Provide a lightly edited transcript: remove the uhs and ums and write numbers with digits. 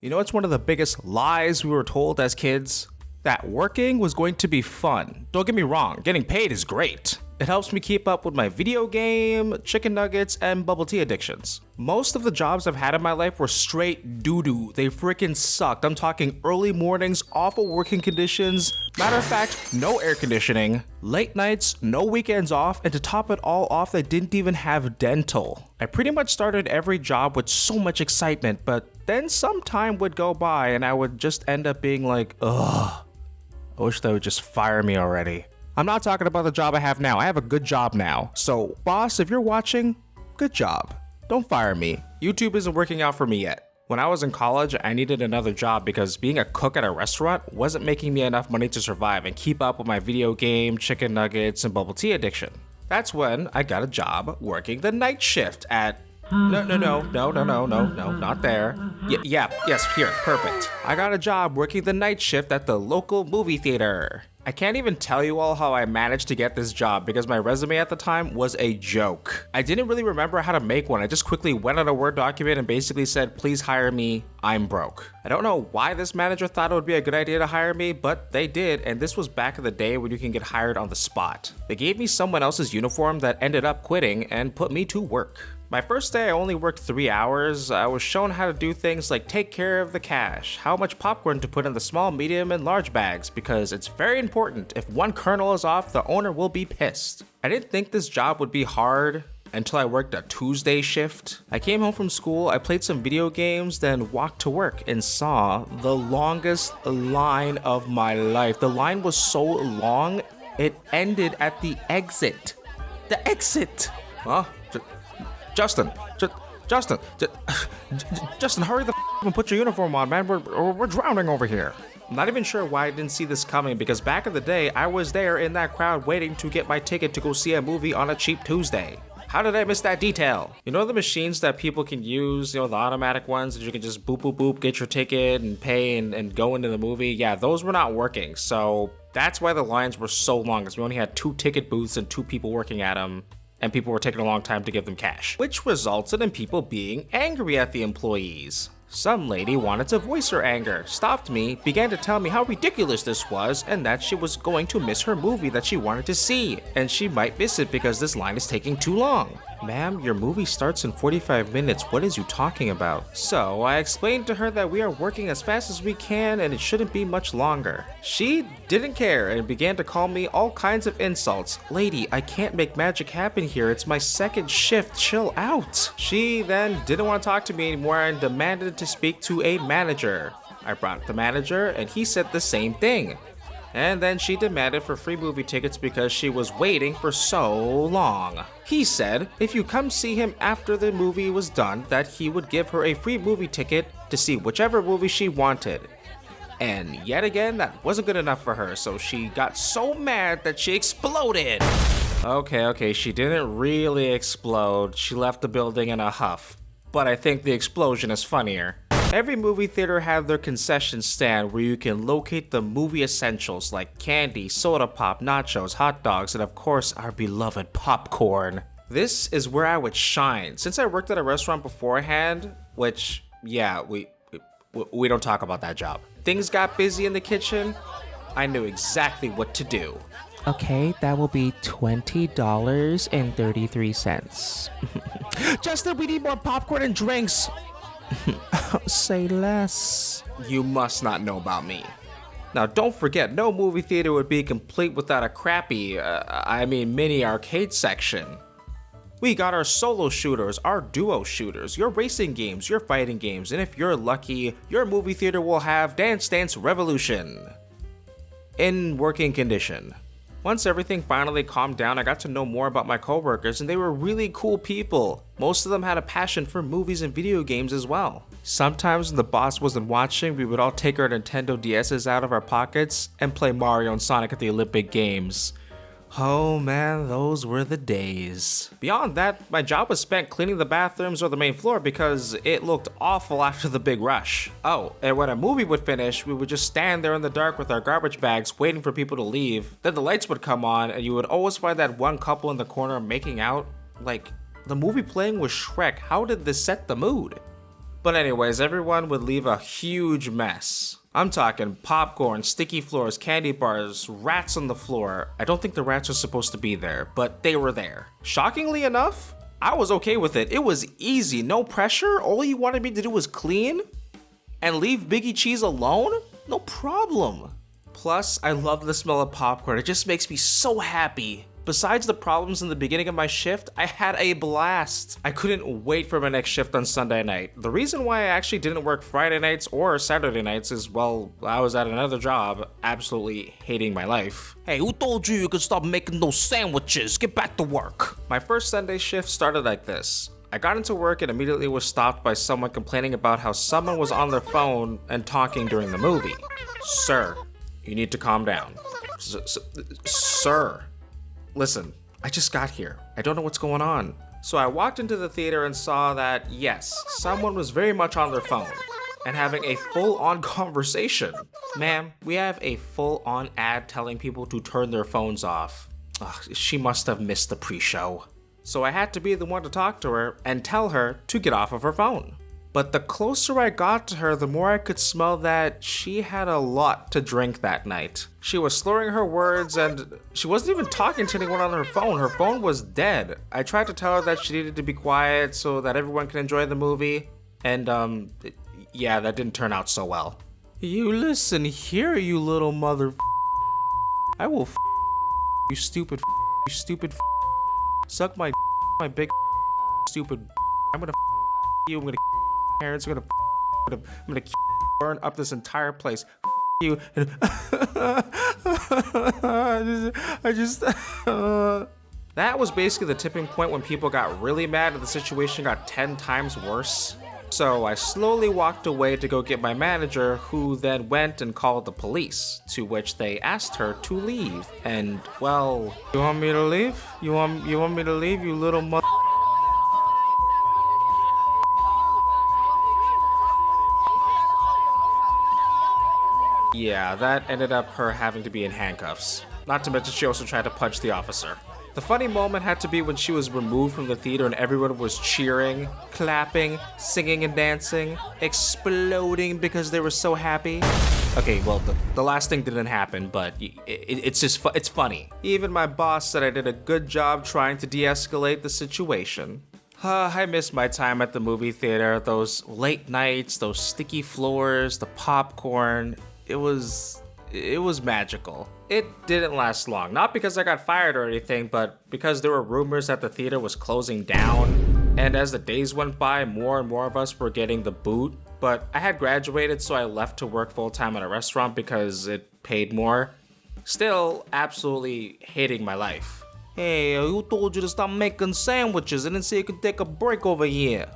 You know, it's one of the biggest lies we were told as kids? That working was going to be fun. Don't get me wrong, getting paid is great. It helps me keep up with my video game, chicken nuggets, and bubble tea addictions. Most of the jobs I've had in my life were straight doo-doo. They freaking sucked. I'm talking early mornings, awful working conditions, matter of fact, no air conditioning, late nights, no weekends off, and to top it all off, they didn't even have dental. I pretty much started every job with so much excitement, but then some time would go by and I would just end up being like, ugh, I wish they would just fire me already. I'm not talking about the job I have now. I have a good job now. So, boss, if you're watching, good job. Don't fire me. YouTube isn't working out for me yet. When I was in college, I needed another job because being a cook at a restaurant wasn't making me enough money to survive and keep up with my video game, chicken nuggets, and bubble tea addiction. That's when I got a job working the night shift at No, not there. Yes, here, perfect. I got a job working the night shift at the local movie theater. I can't even tell you all how I managed to get this job because my resume at the time was a joke. I didn't really remember how to make one. I just quickly went on a Word document and basically said, please hire me, I'm broke. I don't know why this manager thought it would be a good idea to hire me, but they did, and this was back in the day when you can get hired on the spot. They gave me someone else's uniform that ended up quitting and put me to work. My first day, I only worked 3 hours. I was shown how to do things like take care of the cash, how much popcorn to put in the small, medium, and large bags, because it's very important. If one kernel is off, the owner will be pissed. I didn't think this job would be hard until I worked a Tuesday shift. I came home from school, I played some video games, then walked to work and saw the longest line of my life. The line was so long, it ended at the exit. The exit! Huh? Justin, hurry the f and put your uniform on, man. We're drowning over here. I'm not even sure why I didn't see this coming because back in the day, I was there in that crowd waiting to get my ticket to go see a movie on a cheap Tuesday. How did I miss that detail? You know the machines that people can use, the automatic ones that you can just boop, boop, boop, get your ticket and pay and go into the movie? Yeah, those were not working. So that's why the lines were so long because we only had 2 ticket booths and 2 people working at them. And people were taking a long time to give them cash, which resulted in people being angry at the employees. Some lady wanted to voice her anger, stopped me, began to tell me how ridiculous this was and that she was going to miss her movie that she wanted to see, and she might miss it because this line is taking too long. Ma'am, your movie starts in 45 minutes, what is you talking about? So I explained to her that we are working as fast as we can and it shouldn't be much longer. She didn't care and began to call me all kinds of insults. Lady, I can't make magic happen here, it's my second shift, chill out. She then didn't want to talk to me anymore and demanded to speak to a manager. I brought the manager and he said the same thing. And then she demanded for free movie tickets because she was waiting for so long. He said if you come see him after the movie was done, that he would give her a free movie ticket to see whichever movie she wanted. And yet again, that wasn't good enough for her, so she got so mad that she exploded. Okay, she didn't really explode. She left the building in a huff. But I think the explosion is funnier. Every movie theater had their concession stand where you can locate the movie essentials like candy, soda pop, nachos, hot dogs, and of course our beloved popcorn. This is where I would shine. Since I worked at a restaurant beforehand, which, yeah, we don't talk about that job. Things got busy in the kitchen, I knew exactly what to do. Okay, that will be $20.33. Justin, we need more popcorn and drinks. Say less. You must not know about me. Now don't forget, no movie theater would be complete without a crappy, mini arcade section. We got our solo shooters, our duo shooters, your racing games, your fighting games, and if you're lucky, your movie theater will have Dance Dance Revolution in working condition. Once everything finally calmed down, I got to know more about my coworkers and they were really cool people. Most of them had a passion for movies and video games as well. Sometimes when the boss wasn't watching, we would all take our Nintendo DS's out of our pockets and play Mario and Sonic at the Olympic Games. Oh man, those were the days. Beyond that, my job was spent cleaning the bathrooms or the main floor because it looked awful after the big rush. Oh, and when a movie would finish, we would just stand there in the dark with our garbage bags waiting for people to leave. Then the lights would come on and you would always find that one couple in the corner making out. Like, the movie playing was Shrek, how did this set the mood? But anyways, everyone would leave a huge mess. I'm talking popcorn, sticky floors, candy bars, rats on the floor. I don't think the rats are supposed to be there, but they were there. Shockingly enough, I was okay with it. It was easy, no pressure. All you wanted me to do was clean and leave Biggie Cheese alone? No problem. Plus, I love the smell of popcorn. It just makes me so happy. Besides the problems in the beginning of my shift, I had a blast. I couldn't wait for my next shift on Sunday night. The reason why I actually didn't work Friday nights or Saturday nights is, well, I was at another job, absolutely hating my life. Hey, who told you could stop making those sandwiches? Get back to work. My first Sunday shift started like this. I got into work and immediately was stopped by someone complaining about how someone was on their phone and talking during the movie. Sir, you need to calm down. Sir. Listen, I just got here. I don't know what's going on. So I walked into the theater and saw that, yes, someone was very much on their phone and having a full-on conversation. Ma'am, we have a full-on ad telling people to turn their phones off. Ugh, she must have missed the pre-show. So I had to be the one to talk to her and tell her to get off of her phone. But the closer I got to her, the more I could smell that she had a lot to drink that night. She was slurring her words and she wasn't even talking to anyone on her phone. Her phone was dead. I tried to tell her that she needed to be quiet so that everyone can enjoy the movie. And yeah, that didn't turn out so well. You listen here, you little mother. I will you stupid suck my big stupid. I'm gonna you. I'm gonna parents are I'm gonna burn up this entire place. You. I just. That was basically the tipping point when people got really mad and the situation got 10 times worse. So I slowly walked away to go get my manager, who then went and called the police, to which they asked her to leave. And, well, you want me to leave? You want me to leave, you little mother? Yeah, that ended up her having to be in handcuffs. Not to mention she also tried to punch the officer. The funny moment had to be when she was removed from the theater and everyone was cheering, clapping, singing and dancing, exploding because they were so happy. Okay, well, the last thing didn't happen, but it's just it's funny. Even my boss said I did a good job trying to de-escalate the situation. I missed my time at the movie theater, those late nights, those sticky floors, the popcorn. It was magical. It didn't last long, not because I got fired or anything, but because there were rumors that the theater was closing down. And as the days went by, more and more of us were getting the boot. But I had graduated, so I left to work full-time at a restaurant because it paid more. Still, absolutely hating my life. Hey, who told you to stop making sandwiches? I didn't say you could take a break over here.